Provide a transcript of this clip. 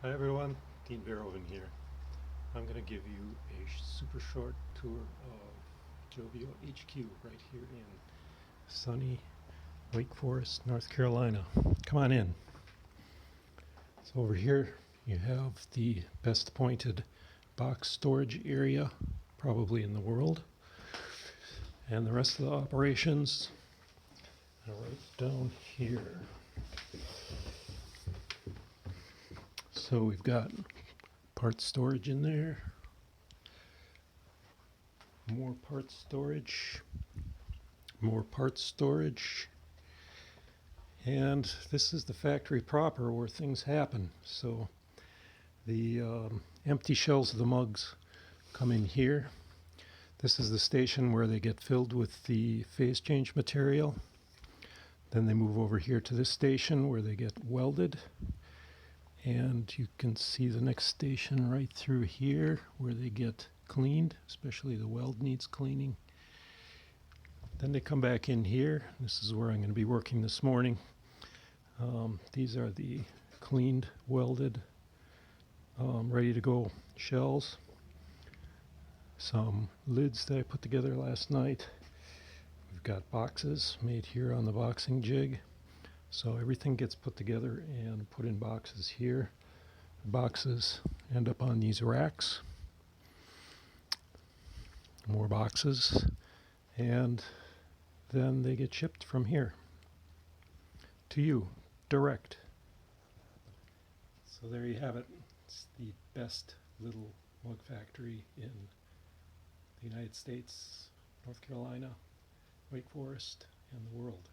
Hi everyone, Dean Verhoeven here. I'm going to give you a super short tour of Joeveo HQ right here in sunny Wake Forest, North Carolina. Come on in. So over here you have the best appointed box storage area probably in the world, and the rest of the operations are right down here. So we've got parts storage in there, more parts storage, more parts storage, and this is the factory proper where things happen. So the empty shells of the mugs come in here. This is the station where they get filled with the phase change material. Then they move over here to this station where they get welded. And you can see the next station right through here where they get cleaned, especially the weld needs cleaning. Then they come back in here. This is where I'm going to be working this morning. These are the cleaned, welded, ready to go shells. Some lids that I put together last night. We've got boxes made here on the boxing jig. So everything gets put together and put in boxes here. The boxes end up on these racks. More boxes. And then they get shipped from here to you, direct. So there you have it. It's the best little mug factory in the United States, North Carolina, Wake Forest, and the world.